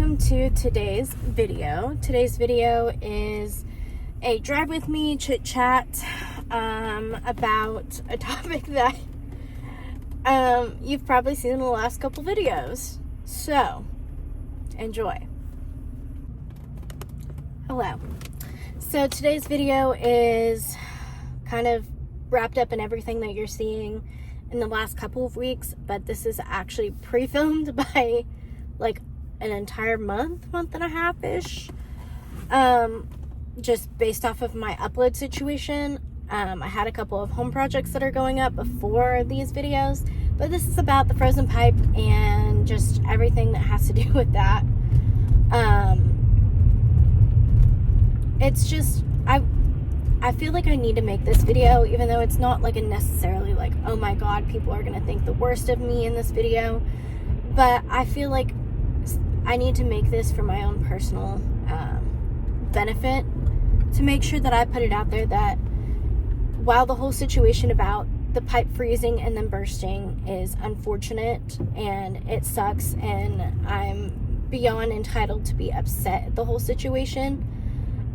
welcome to today's video. Today's video is a drive with me chit chat about a topic that you've probably seen in the last couple videos. So, enjoy. Hello. So today's video is kind of wrapped up in everything that you're seeing in the last couple of weeks, but this is actually pre-filmed by like an entire month and a half-ish, just based off of my upload situation. I had a couple of home projects that are going up before these videos, but this is about the frozen pipe and just everything that has to do with that. It's just, I feel like I need to make this video, even though it's not like a necessarily like, oh my god, people are going to think the worst of me in this video. But I feel like I need to make this for my own personal benefit, to make sure that I put it out there that while the whole situation about the pipe freezing and then bursting is unfortunate and it sucks and I'm beyond entitled to be upset at the whole situation,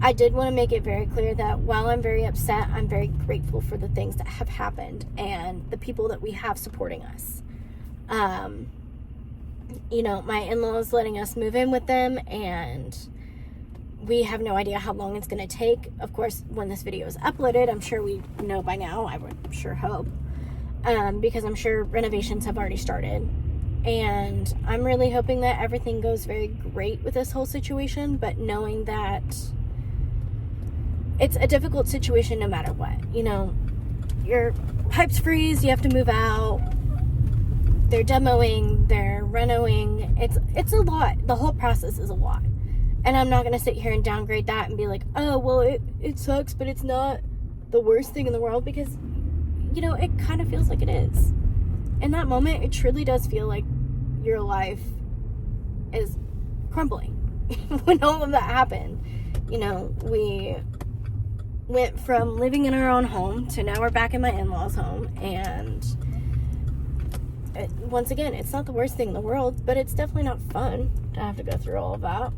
I did want to make it very clear that while I'm very upset, I'm very grateful for the things that have happened and the people that we have supporting us. You know, my in-laws letting us move in with them, and we have no idea how long it's going to take. Of course, when this video is uploaded, I'm sure we know by now, I would sure hope, because I'm sure renovations have already started. And I'm really hoping that everything goes very great with this whole situation, but knowing that it's a difficult situation no matter what. You know, your pipes freeze, you have to move out, they're demoing, they're renoing. It's a lot. The whole process is a lot. And I'm not going to sit here and downgrade that and be like, oh, well, it sucks, but it's not the worst thing in the world, because, you know, it kind of feels like it is. In that moment, it truly does feel like your life is crumbling. When all of that happened, you know, we went from living in our own home to now we're back in my in-laws' home, and once again, it's not the worst thing in the world, but it's definitely not fun to have to go through all of that.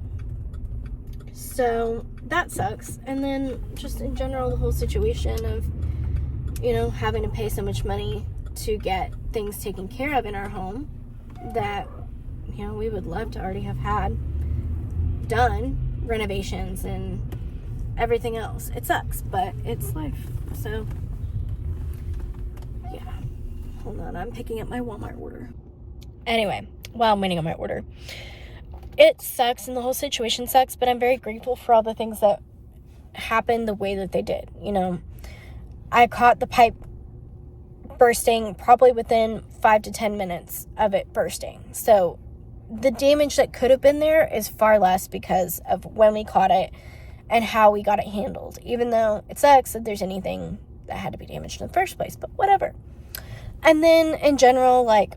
So that sucks. And then just in general, the whole situation of, you know, having to pay so much money to get things taken care of in our home that, you know, we would love to already have had done, renovations and everything else. It sucks, but it's life. So yeah, hold on, I'm picking up my Walmart order. Anyway, while I'm waiting on my order, it sucks and the whole situation sucks, but I'm very grateful for all the things that happened the way that they did. You know, I caught the pipe bursting probably within 5 to 10 minutes of it bursting. So the damage that could have been there is far less because of when we caught it and how we got it handled, even though it sucks that there's anything that had to be damaged in the first place, but whatever. And then in general, like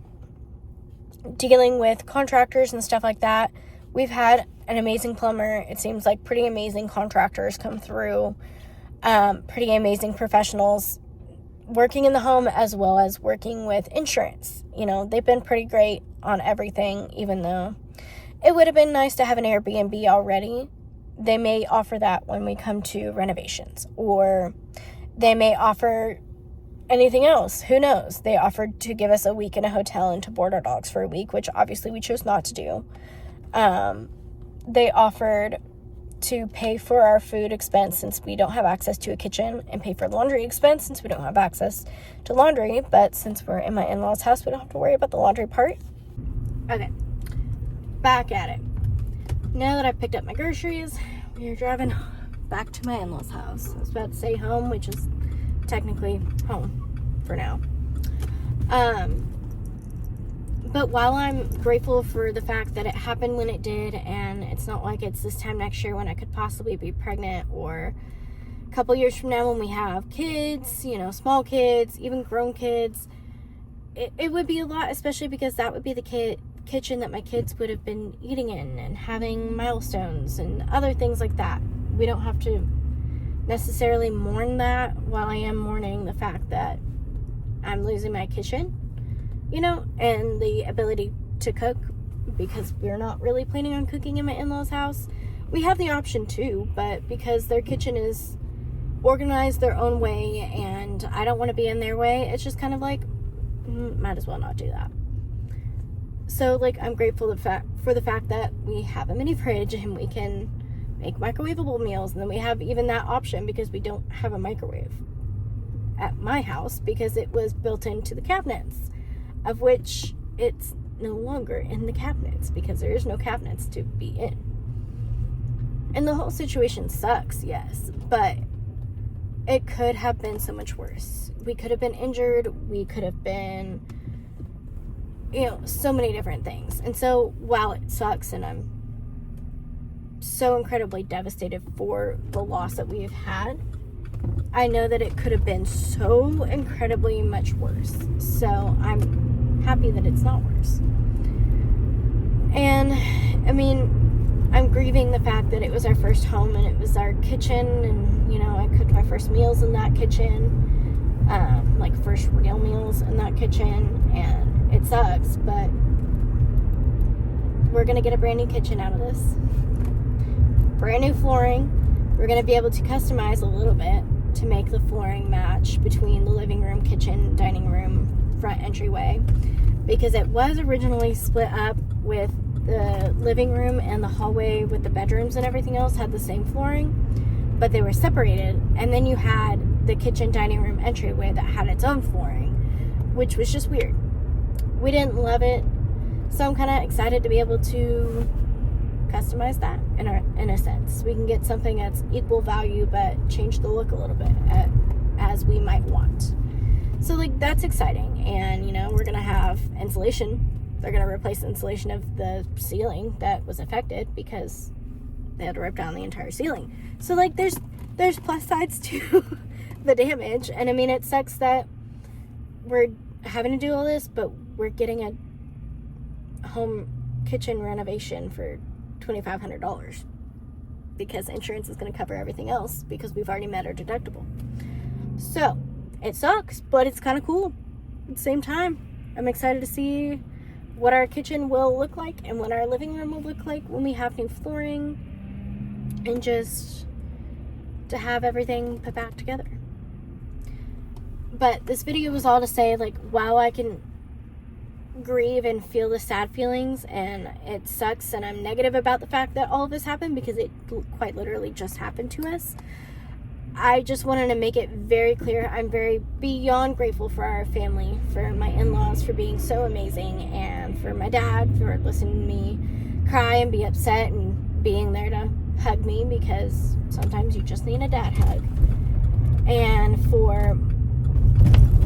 dealing with contractors and stuff like that, we've had an amazing plumber. It seems like pretty amazing contractors come through, pretty amazing professionals working in the home as well as working with insurance. You know, they've been pretty great on everything, even though it would have been nice to have an Airbnb already. They may offer that when we come to renovations, or they may offer anything else. Who knows? They offered to give us a week in a hotel and to board our dogs for a week, which obviously we chose not to do. They offered to pay for our food expense since we don't have access to a kitchen, and pay for laundry expense since we don't have access to laundry. But since we're in my in-laws' house, we don't have to worry about the laundry part. Okay, back at it. Now that I've picked up my groceries, we are driving back to my in-laws' house. I was about to say home, which is technically home for now. But while I'm grateful for the fact that it happened when it did, and it's not like it's this time next year when I could possibly be pregnant, or a couple years from now when we have kids, you know, small kids, even grown kids, it would be a lot, especially because that would be the kitchen that my kids would have been eating in and having milestones and other things like that. We don't have to necessarily mourn that, while I am mourning the fact that I'm losing my kitchen, you know, and the ability to cook because we're not really planning on cooking in my in-laws' house. We have the option too, but because their kitchen is organized their own way and I don't want to be in their way, it's just kind of like, might as well not do that. So, like, I'm grateful for the fact that we have a mini fridge and we can make microwavable meals, and then we have even that option because we don't have a microwave at my house because it was built into the cabinets, of which it's no longer in the cabinets because there is no cabinets to be in. And the whole situation sucks, yes, but it could have been so much worse. We could have been injured. We could have been, so many different things. And so while it sucks and I'm so incredibly devastated for the loss that we've had, I know that it could have been so incredibly much worse. So I'm happy that it's not worse. And I'm grieving the fact that it was our first home and it was our kitchen, and I cooked my first meals in that kitchen, like first real meals in that kitchen, and it sucks, but we're gonna get a brand new kitchen out of this. Brand new flooring. We're gonna be able to customize a little bit to make the flooring match between the living room, kitchen, dining room, front entryway, because it was originally split up with the living room and the hallway with the bedrooms and everything else had the same flooring, but they were separated. And then you had the kitchen, dining room entryway that had its own flooring, which was just weird. We didn't love it, so I'm kind of excited to be able to customize that in a sense. We can get something that's equal value but change the look a little bit as we might want. So, like, that's exciting. And we're gonna have insulation. They're gonna replace the insulation of the ceiling that was affected because they had to rip down the entire ceiling. So, like, there's plus sides to the damage. And it sucks that we're having to do all this, but we're getting a home kitchen renovation for $2,500 because insurance is going to cover everything else because we've already met our deductible. So it sucks, but it's kind of cool at the same time. I'm excited to see what our kitchen will look like and what our living room will look like when we have new flooring, and just to have everything put back together. But this video was all to say, like, while I can grieve and feel the sad feelings, and it sucks, and I'm negative about the fact that all of this happened because it quite literally just happened to us, I just wanted to make it very clear I'm very beyond grateful for our family, for my in-laws for being so amazing, and for my dad for listening to me cry and be upset and being there to hug me, because sometimes you just need a dad hug. And for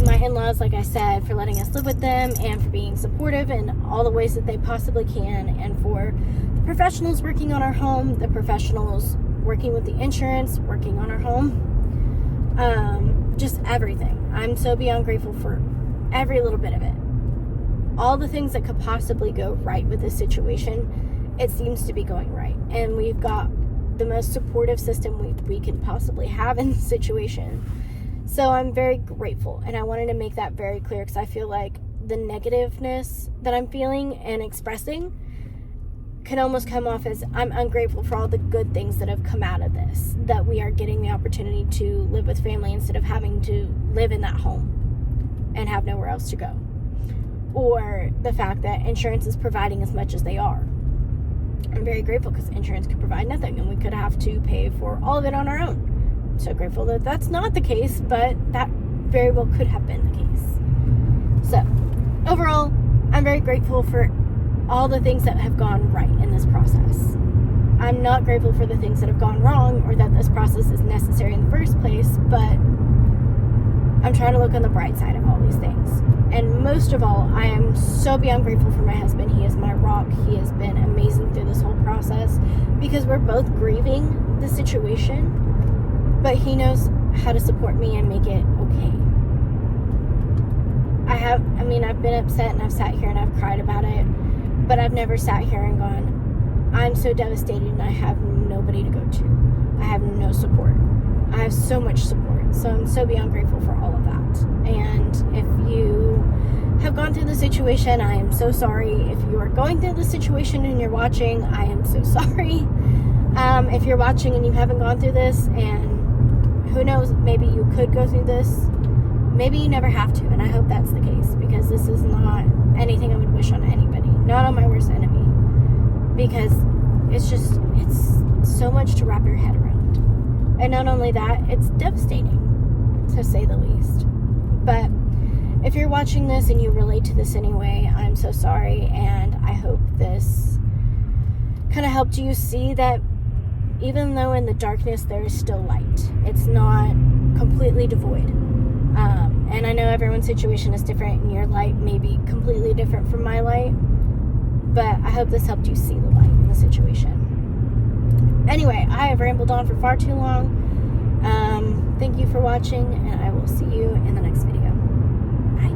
my in-laws, like I said, for letting us live with them and for being supportive in all the ways that they possibly can, and for the professionals working on our home, the professionals working with the insurance, working on our home, just everything. I'm so beyond grateful for every little bit of it. All the things that could possibly go right with this situation, it seems to be going right, and we've got the most supportive system we can possibly have in this situation. So I'm very grateful, and I wanted to make that very clear because I feel like the negativeness that I'm feeling and expressing can almost come off as I'm ungrateful for all the good things that have come out of this, that we are getting the opportunity to live with family instead of having to live in that home and have nowhere else to go, or the fact that insurance is providing as much as they are. I'm very grateful because insurance could provide nothing and we could have to pay for all of it on our own. So grateful that that's not the case, but that very well could have been the case. So overall, I'm very grateful for all the things that have gone right in this process. I'm not grateful for the things that have gone wrong or that this process is necessary in the first place, but I'm trying to look on the bright side of all these things. And most of all, I am so beyond grateful for my husband. He is my rock. He has been amazing through this whole process because we're both grieving the situation, but he knows how to support me and make it okay. I've been upset and I've sat here and I've cried about it, but I've never sat here and gone, I'm so devastated and I have nobody to go to. I have no support. I have so much support. So I'm so beyond grateful for all of that. And if you have gone through the situation, I am so sorry. If you are going through the situation and you're watching, I am so sorry. If you're watching and you haven't gone through this, and who knows, maybe you could go through this, maybe you never have to, and I hope that's the case, because this is not anything I would wish on anybody, not on my worst enemy, because it's so much to wrap your head around. And not only that, it's devastating, to say the least. But if you're watching this and you relate to this anyway, I'm so sorry, and I hope this kind of helped you see that even though in the darkness there is still light, it's not completely devoid. And I know everyone's situation is different, and your light may be completely different from my light, but I hope this helped you see the light in the situation. Anyway, I have rambled on for far too long. Thank you for watching, and I will see you in the next video. Bye.